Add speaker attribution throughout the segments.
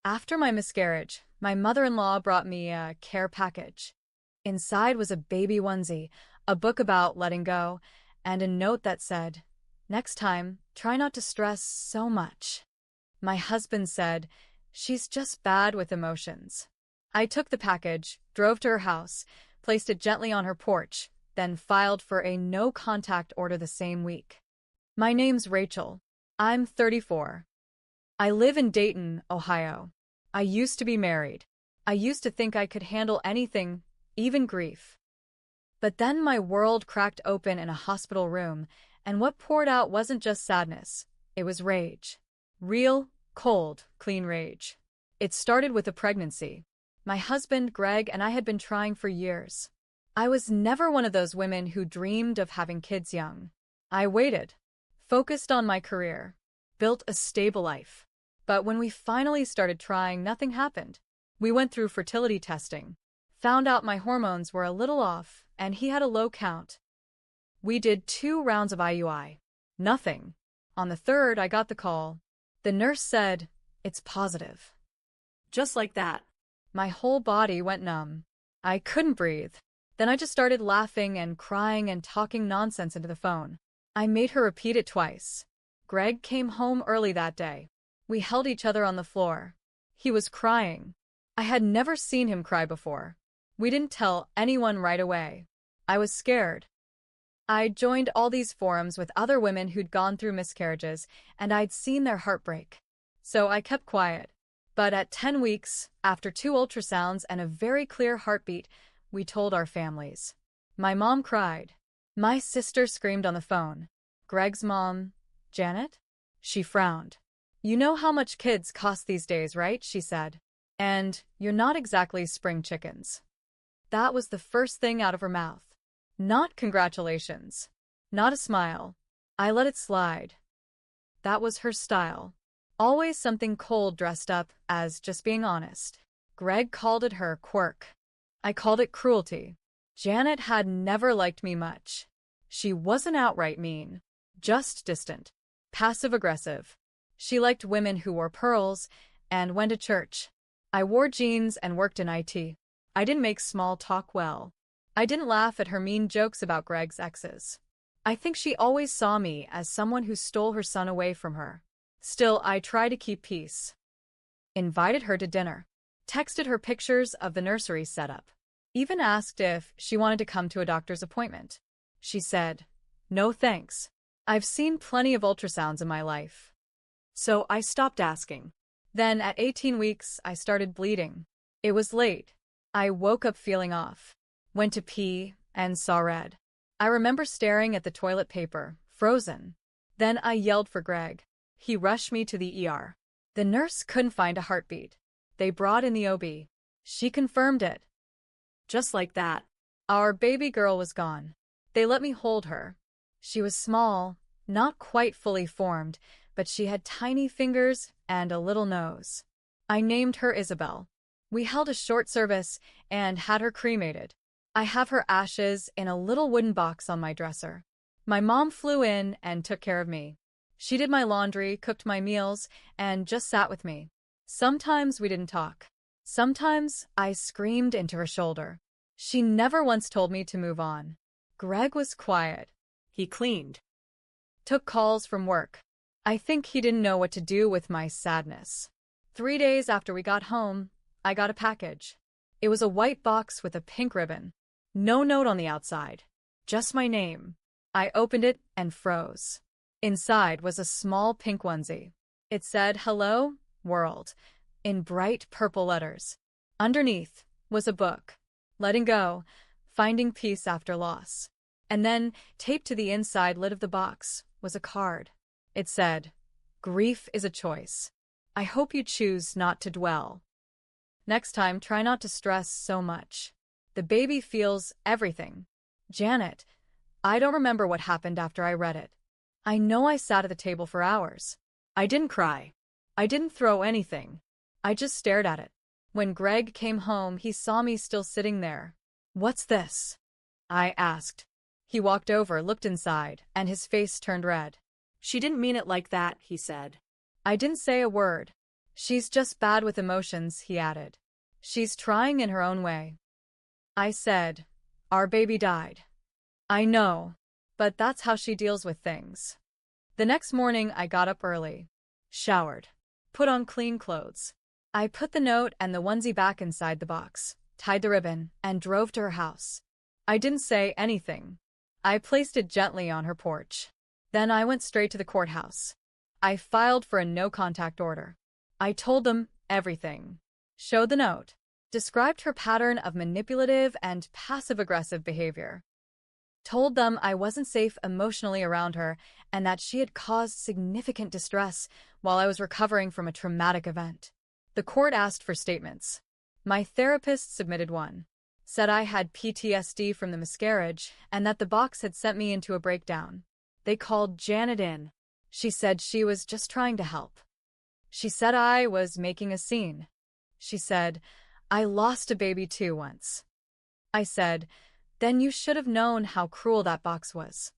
Speaker 1: After my miscarriage, my mother-in-law brought me a care package. Inside was a baby onesie, a book about letting go, and a note that said, "Next time, try not to stress so much." My husband said, "She's just bad with emotions." I took the package, drove to her house, placed it gently on her porch, then filed for a no-contact order the same week. My name's Rachel. I'm 34. I live in Dayton, Ohio. I used to be married. I used to think I could handle anything, even grief. But then my world cracked open in a hospital room, and what poured out wasn't just sadness. It was rage. Real, cold, clean rage. It started with a pregnancy. My husband, Greg, and I had been trying for years. I was never one of those women who dreamed of having kids young. I waited, focused on my career, built a stable life. But when we finally started trying, nothing happened. We went through fertility testing, found out my hormones were a little off, and he had a low count. We did 2 rounds of IUI. Nothing. On the third, I got the call. The nurse said, "It's positive." Just like that. My whole body went numb. I couldn't breathe. Then I just started laughing and crying and talking nonsense into the phone. I made her repeat it twice. Greg came home early that day. We held each other on the floor. He was crying. I had never seen him cry before. We didn't tell anyone right away. I was scared. I joined all these forums with other women who'd gone through miscarriages, and I'd seen their heartbreak. So I kept quiet. But at 10 weeks, after 2 ultrasounds and a very clear heartbeat, we told our families. My mom cried. My sister screamed on the phone. Greg's mom, Janet? She frowned. "You know how much kids cost these days, right?" she said. "And you're not exactly spring chickens." That was the first thing out of her mouth. Not congratulations. Not a smile. I let it slide. That was her style. Always something cold dressed up as just being honest. Greg called it her quirk. I called it cruelty. Janet had never liked me much. She wasn't outright mean, just distant, passive-aggressive. She liked women who wore pearls and went to church. I wore jeans and worked in IT. I didn't make small talk well. I didn't laugh at her mean jokes about Greg's exes. I think she always saw me as someone who stole her son away from her. Still, I tried to keep peace. Invited her to dinner. Texted her pictures of the nursery setup. Even asked if she wanted to come to a doctor's appointment. She said, "No thanks. I've seen plenty of ultrasounds in my life." So I stopped asking. Then at 18 weeks, I started bleeding. It was late. I woke up feeling off. Went to pee and saw red. I remember staring at the toilet paper, frozen. Then I yelled for Greg. He rushed me to the ER. The nurse couldn't find a heartbeat. They brought in the OB. She confirmed it. Just like that, our baby girl was gone. They let me hold her. She was small, not quite fully formed, but she had tiny fingers and a little nose. I named her Isabel. We held a short service and had her cremated. I have her ashes in a little wooden box on my dresser. My mom flew in and took care of me. She did my laundry, cooked my meals, and just sat with me. Sometimes we didn't talk. Sometimes I screamed into her shoulder. She never once told me to move on. Greg was quiet. He cleaned. Took calls from work. I think he didn't know what to do with my sadness. 3 days after we got home, I got a package. It was a white box with a pink ribbon. No note on the outside. Just my name. I opened it and froze. Inside was a small pink onesie. It said, "Hello, world," in bright purple letters. Underneath was a book. Letting Go, Finding Peace After Loss. And then, taped to the inside lid of the box, was a card. It said, "Grief is a choice. I hope you choose not to dwell. Next time, try not to stress so much. The baby feels everything." Janet. I don't remember what happened after I read it. I know I sat at the table for hours. I didn't cry. I didn't throw anything. I just stared at it. When Greg came home, he saw me still sitting there. "What's this?" I asked. He walked over, looked inside, and his face turned red. "She didn't mean it like that," he said. I didn't say a word. She's just bad with emotions, he added. She's trying in her own way. I said, our baby died. I know, but that's how she deals with things. The next morning, I got up early, showered, put on clean clothes. I put the note and the onesie back inside the box, tied the ribbon, and drove to her house. I didn't say anything. I placed it gently on her porch. Then I went straight to the courthouse. I filed for a no-contact order. I told them everything. Showed the note. Described her pattern of manipulative and passive-aggressive behavior. Told them I wasn't safe emotionally around her and that she had caused significant distress while I was recovering from a traumatic event. The court asked for statements. My therapist submitted one. Said I had PTSD from the miscarriage and that the box had sent me into a breakdown. They called Janet in. She said she was just trying to help. She said I was making a scene. She said, I lost a baby too once. I said, then you should have known how cruel that box was.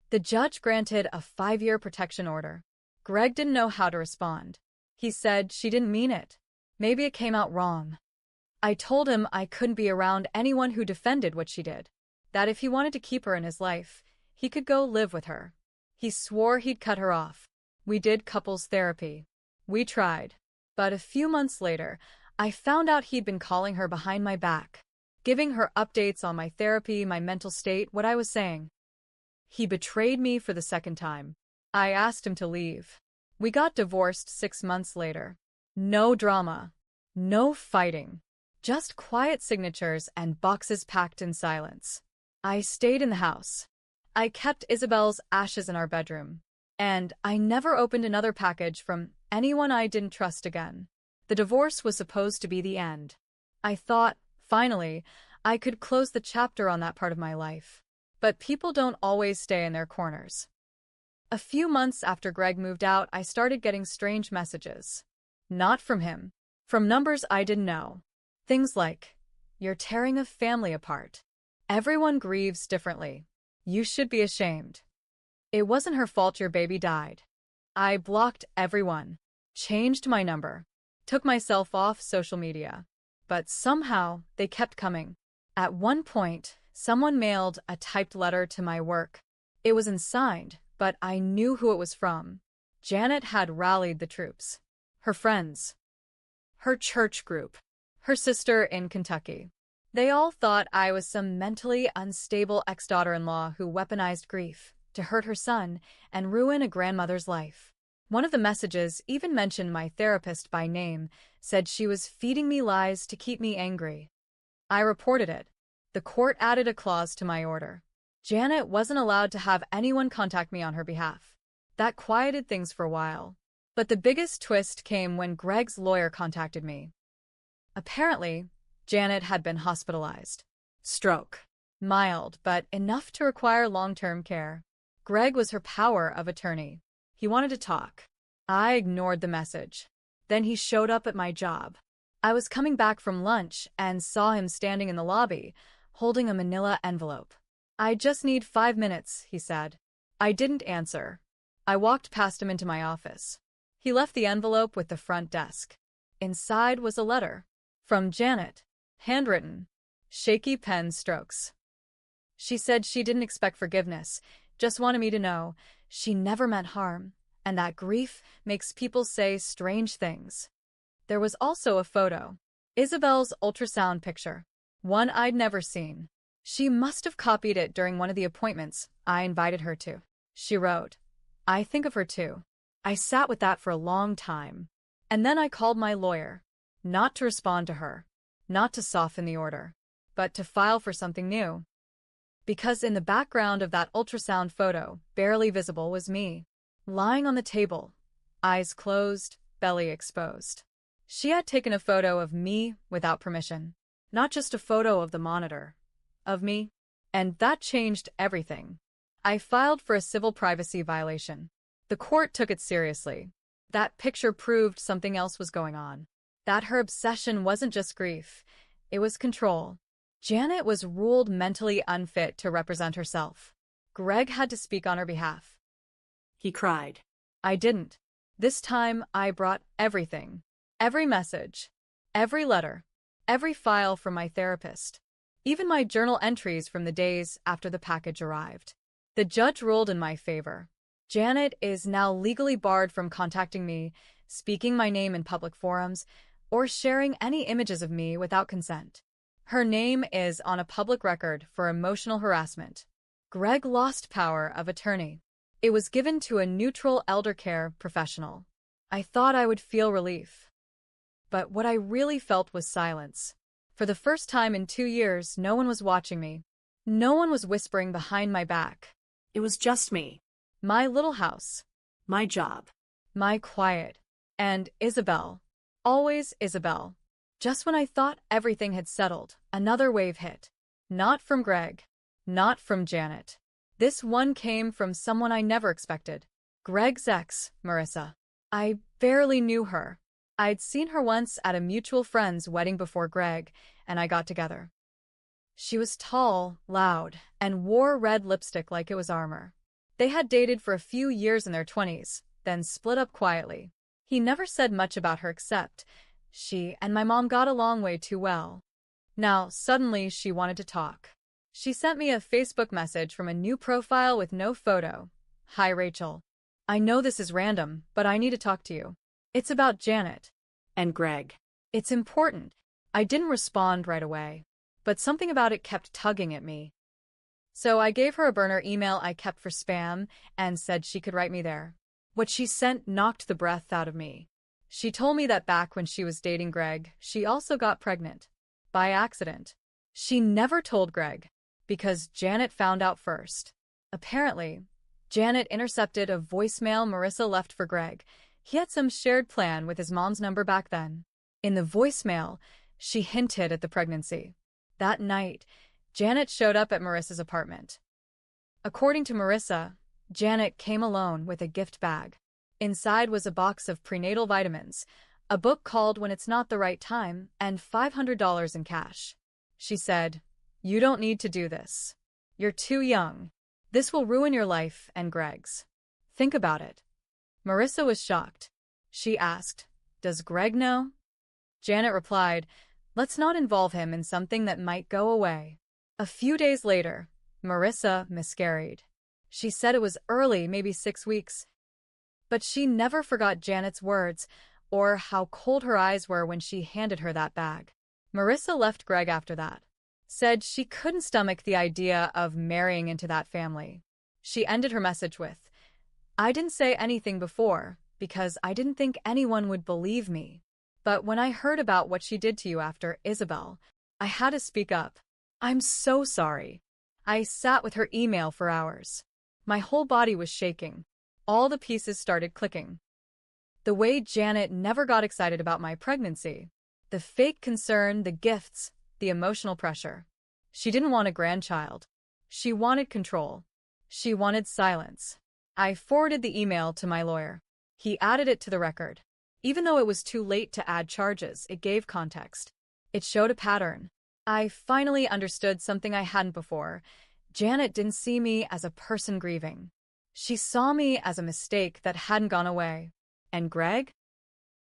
Speaker 1: The judge granted a 5-year protection order. Greg didn't know how to respond. He said she didn't mean it. Maybe it came out wrong. I told him I couldn't be around anyone who defended what she did. That if he wanted to keep her in his life, he could go live with her. He swore he'd cut her off. We did couples therapy. We tried. But a few months later, I found out he'd been calling her behind my back, giving her updates on my therapy, my mental state, what I was saying. He betrayed me for the second time. I asked him to leave. We got divorced 6 months later. No drama. No fighting. Just quiet signatures and boxes packed in silence. I stayed in the house. I kept Isabel's ashes in our bedroom. And I never opened another package from anyone I didn't trust again. The divorce was supposed to be the end. I thought, finally, I could close the chapter on that part of my life. But people don't always stay in their corners. A few months after Greg moved out, I started getting strange messages. Not from him. From numbers I didn't know. Things like, you're tearing a family apart. Everyone grieves differently. You should be ashamed. It wasn't her fault your baby died. I blocked everyone. Changed my number. Took myself off social media. But somehow, they kept coming. At one point, someone mailed a typed letter to my work. It was unsigned, but I knew who it was from. Janet had rallied the troops. Her friends. Her church group. Her sister in Kentucky. They all thought I was some mentally unstable ex-daughter-in-law who weaponized grief to hurt her son and ruin a grandmother's life. One of the messages even mentioned my therapist by name, said she was feeding me lies to keep me angry. I reported it. The court added a clause to my order. Janet wasn't allowed to have anyone contact me on her behalf. That quieted things for a while. But the biggest twist came when Greg's lawyer contacted me. Apparently, Janet had been hospitalized. Stroke. Mild, but enough to require long-term care. Greg was her power of attorney. He wanted to talk. I ignored the message. Then he showed up at my job. I was coming back from lunch and saw him standing in the lobby, holding a manila envelope. I just need 5 minutes, he said. I didn't answer. I walked past him into my office. He left the envelope with the front desk. Inside was a letter. From Janet. Handwritten. Shaky pen strokes. She said she didn't expect forgiveness, just wanted me to know she never meant harm, and that grief makes people say strange things. There was also a photo. Isabel's ultrasound picture. One I'd never seen. She must have copied it during one of the appointments I invited her to. She wrote, I think of her too. I sat with that for a long time. And then I called my lawyer. Not to respond to her. Not to soften the order. But to file for something new. Because in the background of that ultrasound photo, barely visible, was me. Lying on the table. Eyes closed, belly exposed. She had taken a photo of me without permission. Not just a photo of the monitor. Of me. And that changed everything. I filed for a civil privacy violation. The court took it seriously. That picture proved something else was going on. That her obsession wasn't just grief. It was control. Janet was ruled mentally unfit to represent herself. Greg had to speak on her behalf.
Speaker 2: He cried.
Speaker 1: I didn't. This time, I brought everything. Every message, every letter, every file from my therapist, even my journal entries from the days after the package arrived. The judge ruled in my favor. Janet is now legally barred from contacting me, speaking my name in public forums, or sharing any images of me without consent. Her name is on a public record for emotional harassment. Greg lost power of attorney. It was given to a neutral elder care professional. I thought I would feel relief. But what I really felt was silence. For the first time in 2 years, no one was watching me. No one was whispering behind my back.
Speaker 2: It was just me,
Speaker 1: My little house,
Speaker 2: my job.
Speaker 1: my quiet, and Isabel. Always Isabel. Just when I thought everything had settled, another wave hit. Not from Greg. Not from Janet. This one came from someone I never expected. Greg's ex, Marissa. I barely knew her. I'd seen her once at a mutual friend's wedding before Greg and I got together. She was tall, loud, and wore red lipstick like it was armor. They had dated for a few years in their 20s, then split up quietly. He never said much about her except she and my mom got along way too well. Now, suddenly, she wanted to talk. She sent me a Facebook message from a new profile with no photo. Hi, Rachel. I know this is random, but I need to talk to you. It's about Janet.
Speaker 2: And Greg.
Speaker 1: It's important. I didn't respond right away, but something about it kept tugging at me. So I gave her a burner email I kept for spam and said she could write me there. What she sent knocked the breath out of me. She told me that back when she was dating Greg, she also got pregnant. By accident. She never told Greg, because Janet found out first. Apparently, Janet intercepted a voicemail Marissa left for Greg. He had some shared plan with his mom's number back then. In the voicemail, she hinted at the pregnancy. That night, Janet showed up at Marissa's apartment. According to Marissa, Janet came alone with a gift bag. Inside was a box of prenatal vitamins, a book called When It's Not the Right Time, and $500 in cash. She said, "You don't need to do this. You're too young. This will ruin your life and Greg's. Think about it." Marissa was shocked. She asked, "Does Greg know?" Janet replied, "Let's not involve him in something that might go away." A few days later, Marissa miscarried. She said it was early, maybe 6 weeks. But she never forgot Janet's words or how cold her eyes were when she handed her that bag. Marissa left Greg after that. Said she couldn't stomach the idea of marrying into that family. She ended her message with, "I didn't say anything before because I didn't think anyone would believe me. But when I heard about what she did to you after Isabel, I had to speak up. I'm so sorry." I sat with her email for hours. My whole body was shaking. All the pieces started clicking. The way Janet never got excited about my pregnancy, the fake concern, the gifts, the emotional pressure. She didn't want a grandchild. She wanted control. She wanted silence. I forwarded the email to my lawyer. He added it to the record. Even though it was too late to add charges, it gave context. It showed a pattern. I finally understood something I hadn't before. Janet didn't see me as a person grieving. She saw me as a mistake that hadn't gone away. And Greg?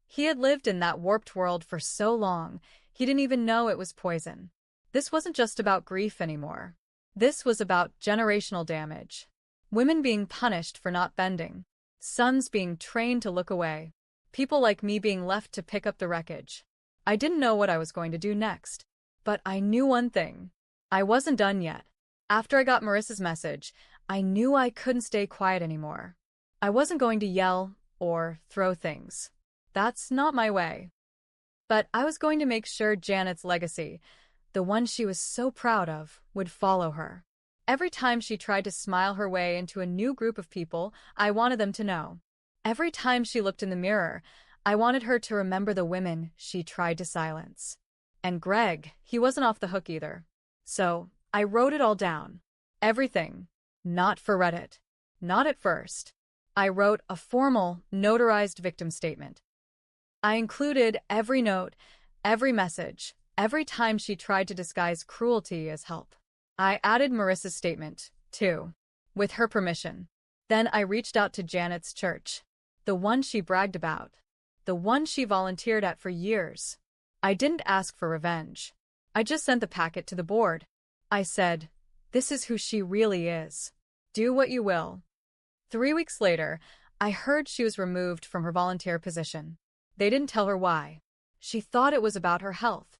Speaker 1: He had lived in that warped world for so long, he didn't even know it was poison. This wasn't just about grief anymore. This was about generational damage. Women being punished for not bending. Sons being trained to look away. People like me being left to pick up the wreckage. I didn't know what I was going to do next. But I knew one thing. I wasn't done yet. After I got Marissa's message, I knew I couldn't stay quiet anymore. I wasn't going to yell or throw things. That's not my way. But I was going to make sure Janet's legacy, the one she was so proud of, would follow her. Every time she tried to smile her way into a new group of people, I wanted them to know. Every time she looked in the mirror, I wanted her to remember the women she tried to silence. And Greg, he wasn't off the hook either. So, I wrote it all down. Everything. Not for Reddit. Not at first. I wrote a formal, notarized victim statement. I included every note, every message, every time she tried to disguise cruelty as help. I added Marissa's statement, too, with her permission. Then I reached out to Janet's church. The one she bragged about. The one she volunteered at for years. I didn't ask for revenge. I just sent the packet to the board. I said, "This is who she really is. Do what you will." 3 weeks later, I heard she was removed from her volunteer position. They didn't tell her why. She thought it was about her health.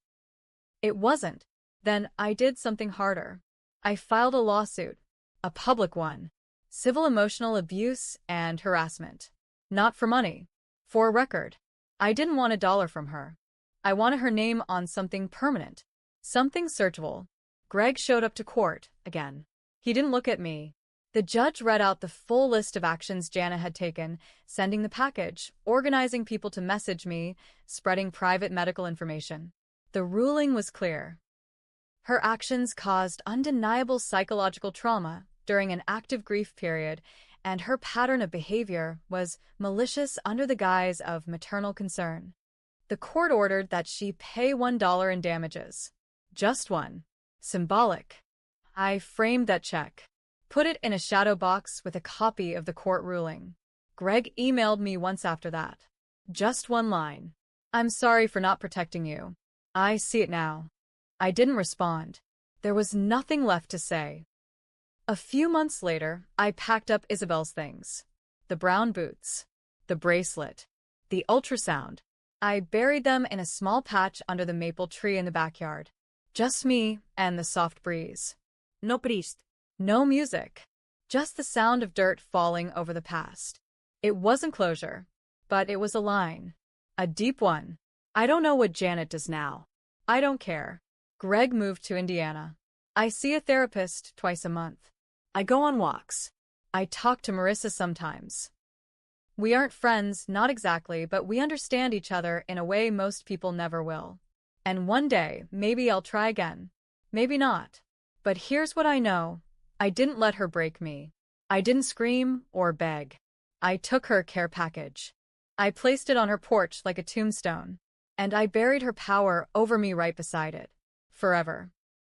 Speaker 1: It wasn't. Then I did something harder. I filed a lawsuit. A public one. Civil emotional abuse and harassment. Not for money. For a record. I didn't want $1 from her. I wanted her name on something permanent. Something searchable. Greg showed up to court, again. He didn't look at me. The judge read out the full list of actions Jana had taken, sending the package, organizing people to message me, spreading private medical information. The ruling was clear. Her actions caused undeniable psychological trauma during an active grief period, and her pattern of behavior was malicious under the guise of maternal concern. The court ordered that she pay $1 in damages. Just one. Symbolic. I framed that check. Put it in a shadow box with a copy of the court ruling. Greg emailed me once after that. Just one line. "I'm sorry for not protecting you. I see it now." I didn't respond. There was nothing left to say. A few months later, I packed up Isabel's things. The brown boots. The bracelet. The ultrasound. I buried them in a small patch under the maple tree in the backyard. Just me and the soft breeze.
Speaker 2: No priest.
Speaker 1: No music. Just the sound of dirt falling over the past. It wasn't closure, but it was a line. A deep one. I don't know what Janet does now. I don't care. Greg moved to Indiana. I see a therapist twice a month.
Speaker 2: I go on walks.
Speaker 1: I talk to Marissa sometimes. We aren't friends, not exactly, but we understand each other in a way most people never will. And one day, maybe I'll try again. Maybe not. But here's what I know. I didn't let her break me. I didn't scream or beg. I took her care package. I placed it on her porch like a tombstone. And I buried her power over me right beside it. Forever.